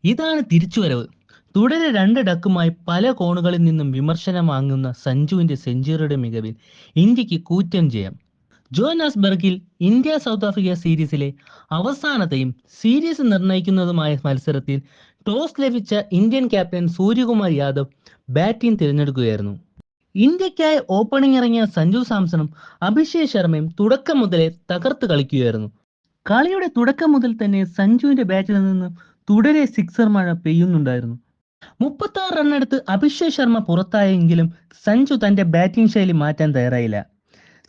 ഇതാണ് തിരിച്ചുവരവ്. തുടരെ 2 ഡക്കുമായി പല കോണുകളിൽ നിന്നും വിമർശനം വാങ്ങുന്ന സഞ്ജുവിന്റെ സെഞ്ചുറിയുടെ മികവിൽ ഇന്ത്യക്ക് കൂറ്റൻ ജയം. ജോഹന്നാസ്ബർഗിൽ ഇന്ത്യ സൗത്ത് ആഫ്രിക്ക സീരീസിലെ അവസാനത്തെയും സീരീസ് നിർണയിക്കുന്നതുമായ മത്സരത്തിൽ ടോസ് ലഭിച്ച Indian captain Suryakumar Yadav batting തിരഞ്ഞെടുക്കുകയായിരുന്നു. ഇന്ത്യക്കായി ഓപ്പണിംഗ് ഇറങ്ങിയ സഞ്ജു സാംസണും അഭിഷേക് ശർമ്മയും തുടക്കം മുതലേ തകർത്ത് കളിക്കുകയായിരുന്നു. കളിയുടെ തുടക്കം മുതൽ തന്നെ സഞ്ജുവിന്റെ ബാറ്റിൽ നിന്ന് തുടരെ സിക്സർ മഴ പെയ്യുന്നുണ്ടായിരുന്നു. 36 റണ്ണെടുത്ത് അഭിഷേക് ശർമ്മ പുറത്തായെങ്കിലും സഞ്ജു തന്റെ ബാറ്റിംഗ് ശൈലി മാറ്റാൻ തയ്യാറായില്ല.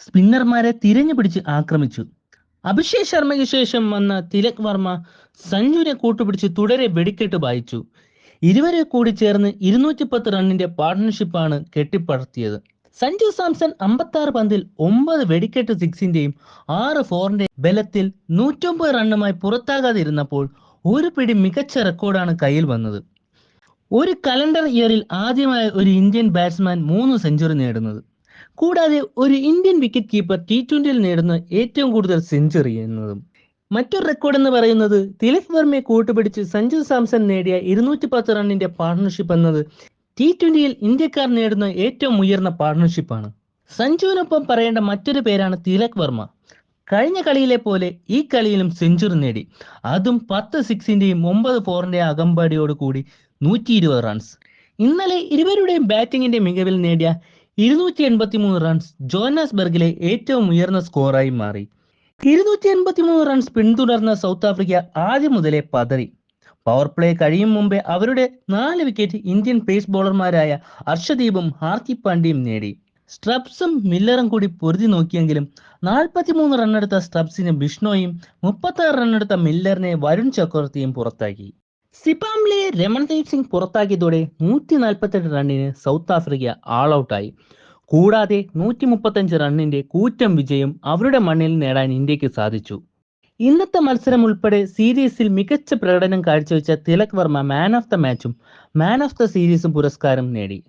സ്പിന്നർമാരെ തിരഞ്ഞു പിടിച്ച് ആക്രമിച്ചു. അഭിഷേക് ശർമ്മയ്ക്ക് ശേഷം വന്ന തിലക് വർമ്മ സഞ്ജുവിനെ കൂട്ടുപിടിച്ച് തുടരെ വെടിക്കെട്ട് വായിച്ചു. ഇരുവരെ കൂടി ചേർന്ന് 210 റണ്ണിന്റെ പാർട്ട്ണർഷിപ്പാണ് കെട്ടിപ്പടുത്തിയത്. സഞ്ജു സാംസൺ 56 പന്തിൽ 9 വെടിക്കെട്ട് സിക്സിന്റെയും 6 ഫോറിന്റെയും ബലത്തിൽ 109 റണ്ണുമായി പുറത്താകാതിരുന്നപ്പോൾ ഒരു പിടി മികച്ച റെക്കോർഡാണ് കയ്യിൽ വന്നത്. ഒരു കലണ്ടർ ഇയറിൽ ആദ്യമായി ഒരു ഇന്ത്യൻ ബാറ്റ്സ്മാൻ 3 സെഞ്ചുറി നേടുന്നത്. കൂടാതെ ഒരു ഇന്ത്യൻ വിക്കറ്റ് കീപ്പർ T20യിൽ നേടുന്ന ഏറ്റവും കൂടുതൽ സെഞ്ചുറി എന്നതും. മറ്റൊരു റെക്കോർഡ് എന്ന് പറയുന്നത് തിലക് വർമ്മയെ കൂട്ടുപിടിച്ച് സഞ്ജു സാംസൺ നേടിയ 210 റണ്ണിന്റെ പാർട്ട്ണർഷിപ്പ് എന്നത് T20യിൽ ഇന്ത്യക്കാർ നേടുന്ന ഏറ്റവും ഉയർന്ന പാർട്ട്ണർഷിപ്പാണ്. സഞ്ജുവിനൊപ്പം പറയേണ്ട മറ്റൊരു പേരാണ് തിലക് വർമ്മ. കഴിഞ്ഞ കളിയിലെ പോലെ ഈ കളിയിലും സെഞ്ചുറി നേടി, അതും 10 സിക്സിന്റെയും 9 ഫോറിന്റെയും അകമ്പാടിയോട് കൂടി 120 റൺസ്. ഇന്നലെ ഇരുവരുടെയും ബാറ്റിംഗിന്റെ മികവിൽ നേടിയ 283 റൺസ് ജോഹന്നാസ്ബർഗിലെ ഏറ്റവും ഉയർന്ന സ്കോറായി മാറി. 283 റൺസ് പിന്തുടർന്ന സൗത്ത് ആഫ്രിക്ക ആദ്യം മുതലേ പതറി. പവർ പ്ലേ കഴിയും മുമ്പേ അവരുടെ 4 വിക്കറ്റ് ഇന്ത്യൻ പേസ് ബോളർമാരായ അർഷദീപും ഹാർദിക് പാണ്ഡ്യയും നേടി. സ്ട്രബ്സും മില്ലറും കൂടി പൊരുതി നോക്കിയെങ്കിലും 43 റണ്ണെടുത്ത സ്ട്രബ്സിനെ ബിഷ്ണോയും 36 റണ്ണെടുത്ത മില്ലറിനെ വരുൺ ചക്രവർത്തിയും പുറത്താക്കി. സിപാംലെയെ രമൺദീപ് സിംഗ് പുറത്താക്കിയതോടെ 148 റണ്ണിന് സൗത്ത് ആഫ്രിക്ക ആൾ ഔട്ടായി. കൂടാതെ 135 റണ്ണിന്റെ കൂറ്റൻ വിജയം അവരുടെ മണ്ണിൽ നേടാൻ ഇന്ത്യക്ക് സാധിച്ചു. ഇന്നത്തെ മത്സരം ഉൾപ്പെടെ സീരീസിൽ മികച്ച പ്രകടനം കാഴ്ചവെച്ച Tilak Varma man of the മാച്ചും മാൻ ഓഫ് ദ സീരീസും പുരസ്കാരം നേടി.